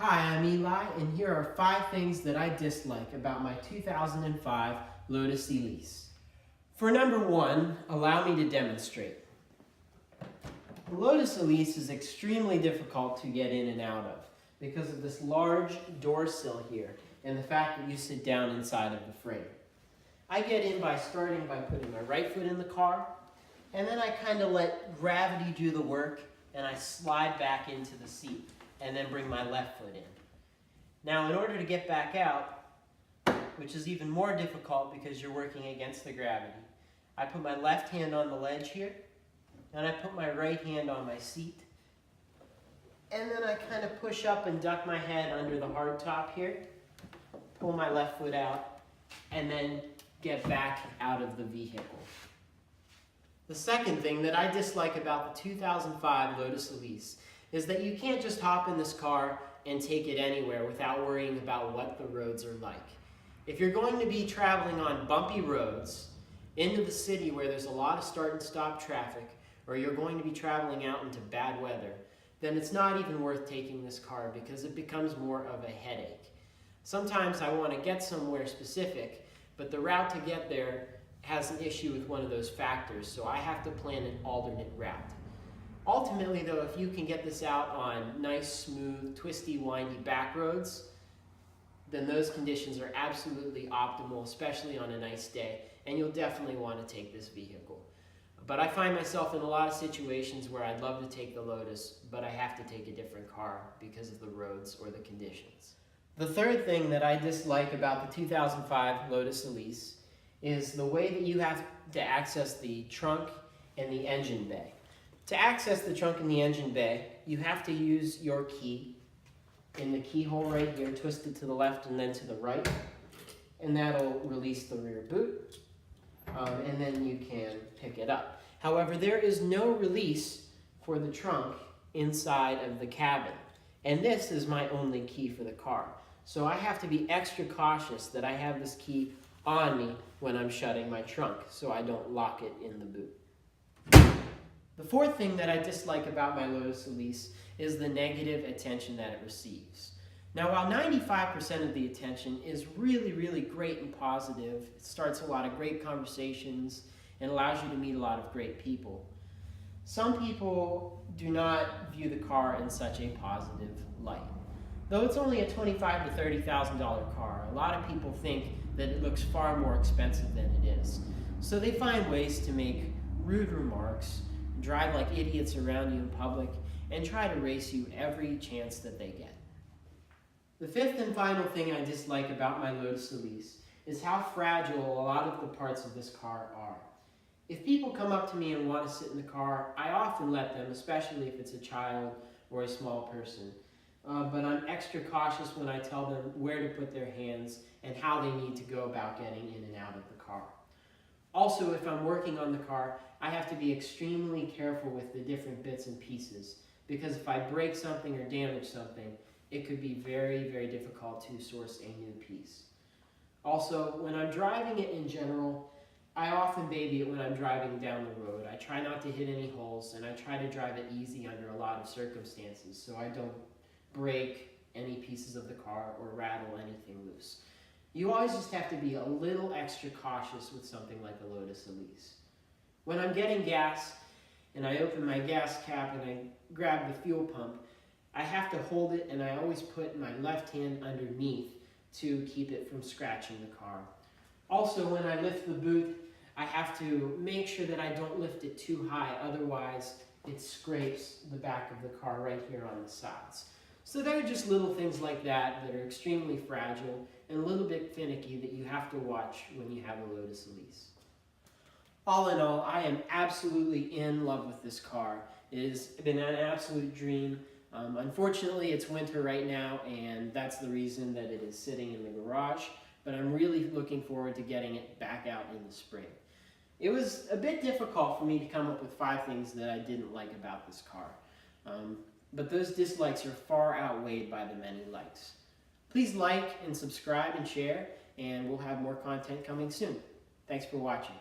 Hi, I'm Eli, and here are 5 things that I dislike about my 2005 Lotus Elise. For number 1, allow me to demonstrate. The Lotus Elise is extremely difficult to get in and out of because of this large door sill here and the fact that you sit down inside of the frame. I get in by starting by putting my right foot in the car, and then I kind of let gravity do the work and I slide back into the seat and then bring my left foot in. Now, in order to get back out, which is even more difficult because you're working against the gravity, I put my left hand on the ledge here, and I put my right hand on my seat, and then I kind of push up and duck my head under the hard top here, pull my left foot out, and then get back out of the vehicle. The second thing that I dislike about the 2005 Lotus Elise is that you can't just hop in this car and take it anywhere without worrying about what the roads are like. If you're going to be traveling on bumpy roads into the city where there's a lot of start and stop traffic, or you're going to be traveling out into bad weather, then it's not even worth taking this car because it becomes more of a headache. Sometimes I want to get somewhere specific, but the route to get there has an issue with one of those factors, so I have to plan an alternate route. Ultimately, though, if you can get this out on nice, smooth, twisty, windy back roads, then those conditions are absolutely optimal, especially on a nice day, and you'll definitely want to take this vehicle. But I find myself in a lot of situations where I'd love to take the Lotus, but I have to take a different car because of the roads or the conditions. The third thing that I dislike about the 2005 Lotus Elise is the way that you have to access the trunk and the engine bay. To access the trunk and the engine bay, you have to use your key in the keyhole right here, twist it to the left and then to the right, and that'll release the rear boot, and then you can pick it up. However, there is no release for the trunk inside of the cabin, and this is my only key for the car. So I have to be extra cautious that I have this key on me when I'm shutting my trunk so I don't lock it in the boot. The fourth thing that I dislike about my Lotus Elise is the negative attention that it receives. Now, while 95% of the attention is really, really great and positive, it starts a lot of great conversations and allows you to meet a lot of great people, some people do not view the car in such a positive light. Though it's only a $25,000 to $30,000 car, a lot of people think that it looks far more expensive than it is. So they find ways to make rude remarks, drive like idiots around you in public, and try to race you every chance that they get. The fifth and final thing I dislike about my Lotus Elise is how fragile a lot of the parts of this car are. If people come up to me and want to sit in the car, I often let them, especially if it's a child or a small person. But I'm extra cautious when I tell them where to put their hands and how they need to go about getting in and out of the car. Also, if I'm working on the car, I have to be extremely careful with the different bits and pieces, because if I break something or damage something, it could be very, very difficult to source a new piece. Also, when I'm driving it in general, I often baby it when I'm driving down the road. I try not to hit any holes, and I try to drive it easy under a lot of circumstances so I don't break any pieces of the car or rattle anything loose. You always just have to be a little extra cautious with something like the Lotus Elise. When I'm getting gas and I open my gas cap and I grab the fuel pump, I have to hold it, and I always put my left hand underneath to keep it from scratching the car. Also, when I lift the boot, I have to make sure that I don't lift it too high, otherwise it scrapes the back of the car right here on the sides. So there are just little things like that that are extremely fragile and a little bit finicky that you have to watch when you have a Lotus Elise. All in all, I am absolutely in love with this car. It has been an absolute dream. Unfortunately, it's winter right now, and that's the reason that it is sitting in the garage, but I'm really looking forward to getting it back out in the spring. It was a bit difficult for me to come up with 5 things that I didn't like about this car. But those dislikes are far outweighed by the many likes. Please like and subscribe and share, and we'll have more content coming soon. Thanks for watching.